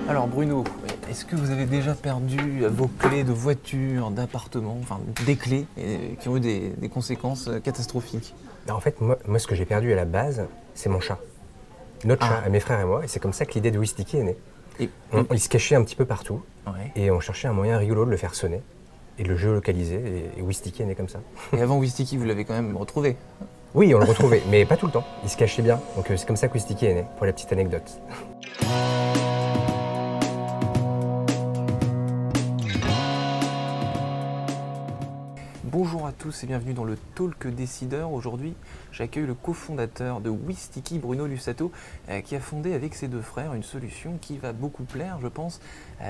Alors Bruno, est-ce que vous avez déjà perdu vos clés de voiture, d'appartement, enfin des clés qui ont eu des conséquences catastrophiques? Ben, en fait, moi, ce que j'ai perdu à la base, c'est mon chat. Notre chat, à mes frères et moi, et c'est comme ça que l'idée de Wistiki est née. Et, Il se cachait un petit peu partout, ouais. et on cherchait un moyen rigolo de le faire sonner, et de le géolocaliser, et Wistiki est né comme ça. Et avant Wistiki, vous l'avez quand même retrouvé? Oui, on le retrouvait, mais pas tout le temps, il se cachait bien, donc c'est comme ça que Wistiki est né, pour la petite anecdote. Bonjour à tous et bienvenue dans le Talk Décideur. Aujourd'hui, j'accueille le cofondateur de Wistiki, Bruno Lussato, qui a fondé avec ses deux frères une solution qui va beaucoup plaire, je pense,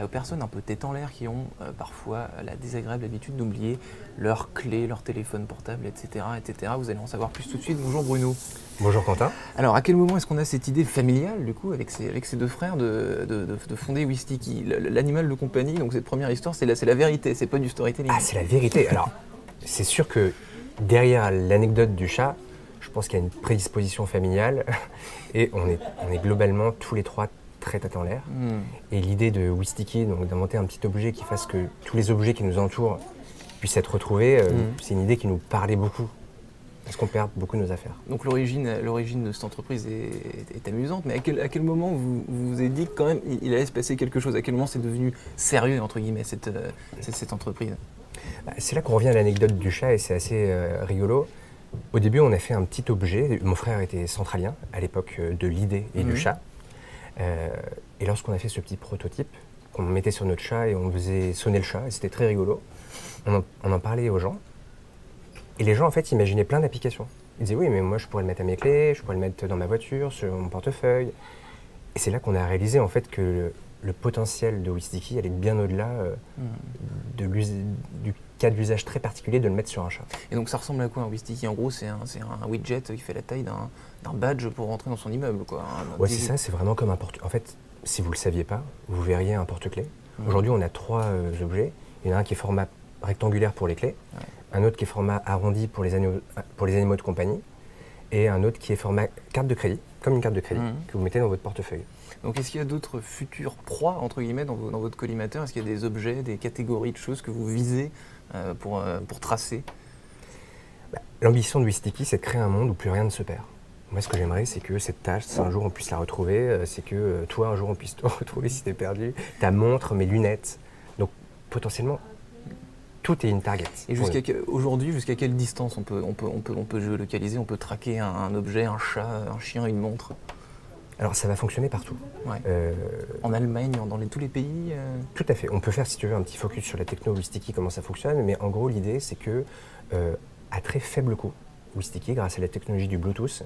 aux personnes un peu tête en l'air qui ont parfois la désagréable habitude d'oublier leurs clés, leur téléphone portable, etc., etc. Vous allez en savoir plus tout de suite. Bonjour Bruno. Bonjour Quentin. Alors, à quel moment est-ce qu'on a cette idée familiale, du coup, avec ses deux frères, de fonder Wistiki, l'animal de compagnie? Donc cette première histoire, c'est la vérité, c'est pas du storytelling. Ah, c'est la vérité. Alors, c'est sûr que derrière l'anecdote du chat, je pense qu'il y a une prédisposition familiale et on est globalement tous les trois très tête en l'air. Et l'idée de Wistiki, donc d'inventer un petit objet qui fasse que tous les objets qui nous entourent puissent être retrouvés, c'est une idée qui nous parlait beaucoup. Parce qu'on perd beaucoup de nos affaires. Donc l'origine de cette entreprise est amusante, mais à quel moment vous vous êtes dit que quand même il allait se passer quelque chose? À quel moment c'est devenu sérieux, entre guillemets, cette entreprise? C'est là qu'on revient à l'anecdote du chat et c'est assez rigolo. Au début, on a fait un petit objet. Mon frère était centralien à l'époque de l'idée et du chat. Et lorsqu'on a fait ce petit prototype, qu'on mettait sur notre chat et on faisait sonner le chat, et c'était très rigolo, on en parlait aux gens. Et les gens, en fait, imaginaient plein d'applications. Ils disaient, oui, mais moi, je pourrais le mettre à mes clés, je pourrais le mettre dans ma voiture, sur mon portefeuille. Et c'est là qu'on a réalisé, en fait, que le potentiel de Wistiki allait bien au-delà du cas d'usage très particulier de le mettre sur un chat. Et donc ça ressemble à quoi un Wistiki? En gros, c'est un widget qui fait la taille d'un badge pour rentrer dans son immeuble, quoi. Ouais, c'est ça, c'est vraiment comme un porte-clés. En fait, si vous ne le saviez pas, vous verriez un porte-clés. Aujourd'hui, on a trois objets. Il y en a un qui est format rectangulaire pour les clés, un autre qui est format arrondi pour les animaux de compagnie, et un autre qui est format carte de crédit, comme une carte de crédit, que vous mettez dans votre portefeuille. Donc est-ce qu'il y a d'autres futures proies, entre guillemets, dans votre collimateur? Est-ce qu'il y a des objets, des catégories de choses que vous visez pour tracer? L'ambition de Wistiki, c'est de créer un monde où plus rien ne se perd. Moi, ce que j'aimerais, c'est que cette tâche, un jour on puisse la retrouver, c'est que toi, un jour on puisse te retrouver si t'es perdu, ta montre, mes lunettes. Donc potentiellement, tout est une target. Et aujourd'hui, jusqu'à quelle distance on peut géolocaliser, on peut traquer un objet, un chat, un chien, une montre? Alors ça va fonctionner partout. Ouais. En Allemagne, dans tous les pays Tout à fait. On peut faire, si tu veux, un petit focus sur la techno Wistiki, comment ça fonctionne, mais en gros, l'idée, c'est que à très faible coût, Wistiki, grâce à la technologie du Bluetooth,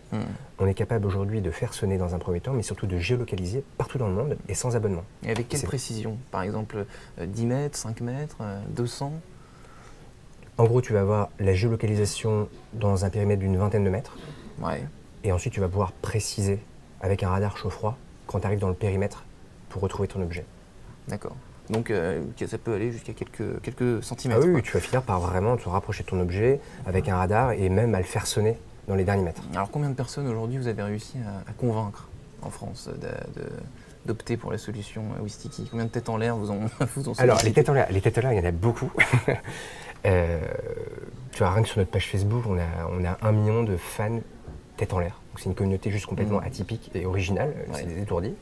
on est capable aujourd'hui de faire sonner dans un premier temps, mais surtout de géolocaliser partout dans le monde et sans abonnement. Et avec quelle précision? Par exemple, 10 mètres, 5 mètres, 200? En gros, tu vas avoir la géolocalisation dans un périmètre d'une vingtaine de mètres. Ouais. Et ensuite, tu vas pouvoir préciser avec un radar chaud-froid quand tu arrives dans le périmètre pour retrouver ton objet. D'accord. Donc ça peut aller jusqu'à quelques centimètres. Ah oui, quoi. tu vas finir par vraiment te rapprocher de ton objet avec un radar et même à le faire sonner dans les derniers mètres. Alors combien de personnes aujourd'hui vous avez réussi à convaincre en France d'opter pour la solution Wistiki? Combien de têtes en l'air vous ont Alors les têtes en l'air, il y en a beaucoup. Tu vois, rien que sur notre page Facebook, on a 1 million de fans tête en l'air. C'est une communauté juste complètement atypique et originale, c'est des étourdis.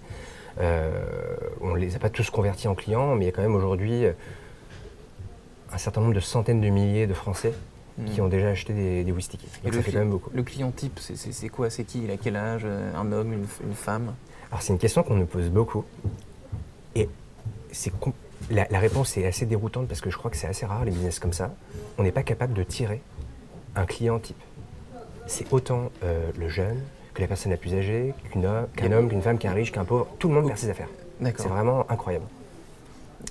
On ne les a pas tous convertis en clients, mais il y a quand même aujourd'hui un certain nombre de centaines de milliers de Français qui ont déjà acheté des Wistiki. Donc ça fait quand même beaucoup. Le client type, c'est quoi? C'est qui? Il a quel âge? Un homme, une femme? Alors c'est une question qu'on nous pose beaucoup. Et la réponse est assez déroutante parce que je crois que c'est assez rare les business comme ça. On n'est pas capable de tirer un client type. C'est autant le jeune que la personne la plus âgée, qu'un homme, qu'une femme, qu'un riche, qu'un pauvre. Tout le monde perd ses affaires. C'est vraiment incroyable.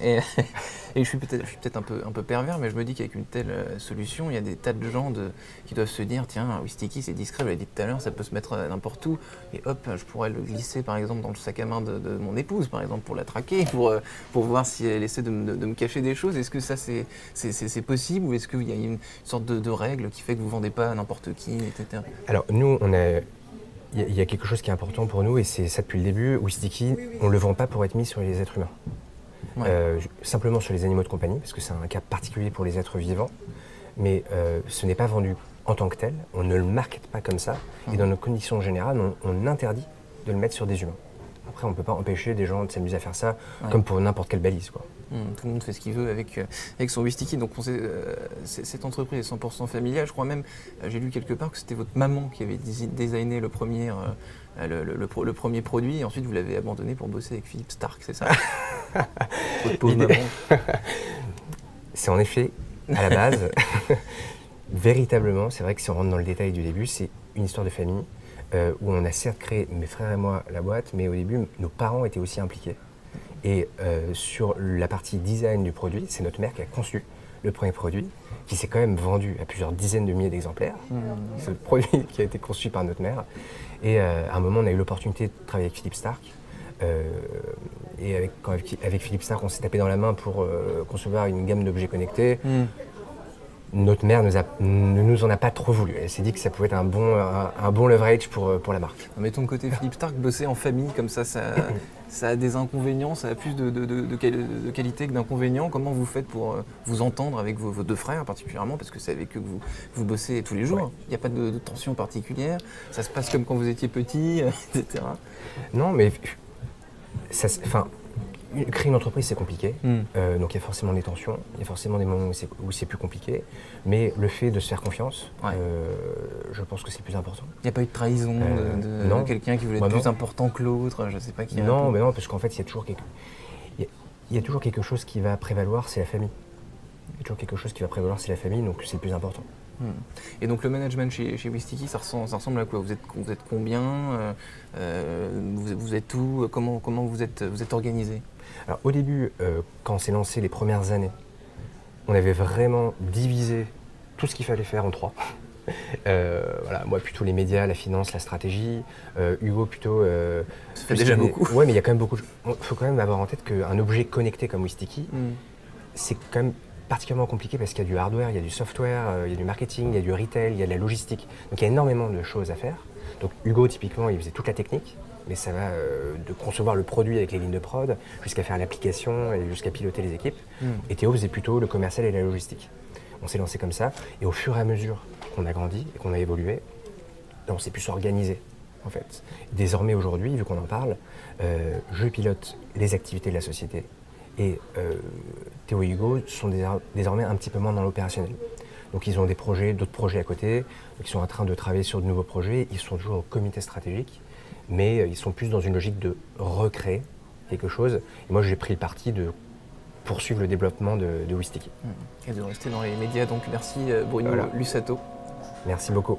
Et je suis peut-être un peu pervers, mais je me dis qu'avec une telle solution, il y a des tas de gens qui doivent se dire, tiens, Wistiki c'est discret, je l'ai dit tout à l'heure, ça peut se mettre n'importe où, et hop, je pourrais le glisser par exemple dans le sac à main de mon épouse, par exemple, pour la traquer, pour voir si elle essaie de me cacher des choses. Est-ce que ça c'est possible, ou est-ce qu'il y a une sorte de règle qui fait que vous ne vendez pas à n'importe qui, etc. Alors nous, on a il y a quelque chose qui est important pour nous, et c'est ça depuis le début. Wistiki, on ne le vend pas pour être mis sur les êtres humains. Ouais. Simplement sur les animaux de compagnie, parce que c'est un cas particulier pour les êtres vivants. Mais ce n'est pas vendu en tant que tel, on ne le market pas comme ça. Et dans nos conditions générales, on interdit de le mettre sur des humains. Après, on ne peut pas empêcher des gens de s'amuser à faire ça, comme pour n'importe quelle balise, quoi. Tout le monde fait ce qu'il veut avec son Wistiki. Donc cette entreprise est 100% familiale. Je crois même, j'ai lu quelque part que c'était votre maman qui avait designé le premier produit. Et ensuite, vous l'avez abandonné pour bosser avec Philippe Starck, c'est ça? Votre pauvre maman. C'est en effet, à la base, véritablement, c'est vrai que si on rentre dans le détail du début, c'est une histoire de famille où on a certes créé, mes frères et moi, la boîte, mais au début, nos parents étaient aussi impliqués. Et sur la partie design du produit, c'est notre mère qui a conçu le premier produit, qui s'est quand même vendu à plusieurs dizaines de milliers d'exemplaires. C'est le produit qui a été conçu par notre mère. Et à un moment, on a eu l'opportunité de travailler avec Philippe Starck. Et avec Philippe Starck, on s'est tapé dans la main pour concevoir une gamme d'objets connectés. Notre mère ne nous en a pas trop voulu. Elle s'est dit que ça pouvait être un bon leverage pour la marque. Mais ton côté Philippe Starck, bosser en famille comme ça a des inconvénients, ça a plus de qualité que d'inconvénients. Comment vous faites pour vous entendre avec vos deux frères particulièrement, parce que c'est avec eux que vous bossez tous les jours. Il n'y a pas de tension particulière, ça se passe comme quand vous étiez petit, etc. Non, mais créer une entreprise, c'est compliqué. Donc il y a forcément des tensions, il y a forcément des moments où c'est plus compliqué. Mais le fait de se faire confiance, je pense que c'est le plus important. Il n'y a pas eu de trahison de quelqu'un qui voulait être plus important que l'autre, je ne sais pas qui. Non, mais non, parce qu'en fait, il y a toujours quelque chose qui va prévaloir, c'est la famille. Il y a toujours quelque chose qui va prévaloir, c'est la famille, donc c'est le plus important. Et donc le management chez Wistiki, ça ressemble à quoi? Vous êtes combien? Vous êtes où? Comment vous êtes organisé? Alors au début, quand on s'est lancé les premières années, on avait vraiment divisé tout ce qu'il fallait faire en trois. Voilà, moi plutôt les médias, la finance, la stratégie. Hugo plutôt. Ça fait déjà beaucoup. Ouais, mais il y a quand même beaucoup. Il faut quand même avoir en tête qu'un objet connecté comme Wistiki, c'est quand même particulièrement compliqué parce qu'il y a du hardware, il y a du software, il y a du marketing, il y a du retail, il y a de la logistique. Donc il y a énormément de choses à faire. Donc Hugo, typiquement, il faisait toute la technique, mais ça va de concevoir le produit avec les lignes de prod, jusqu'à faire l'application et jusqu'à piloter les équipes. Et Théo faisait plutôt le commercial et la logistique. On s'est lancé comme ça, et au fur et à mesure qu'on a grandi et qu'on a évolué, on s'est pu s'organiser, en fait. Désormais, aujourd'hui, vu qu'on en parle, je pilote les activités de la société. Et Théo et Hugo sont désormais un petit peu moins dans l'opérationnel. Donc ils ont d'autres projets à côté, donc ils sont en train de travailler sur de nouveaux projets, ils sont toujours au comité stratégique, mais ils sont plus dans une logique de recréer quelque chose. Et moi j'ai pris le parti de poursuivre le développement de Wistiki. Et de rester dans les médias, donc merci Bruno Lussato. Merci beaucoup.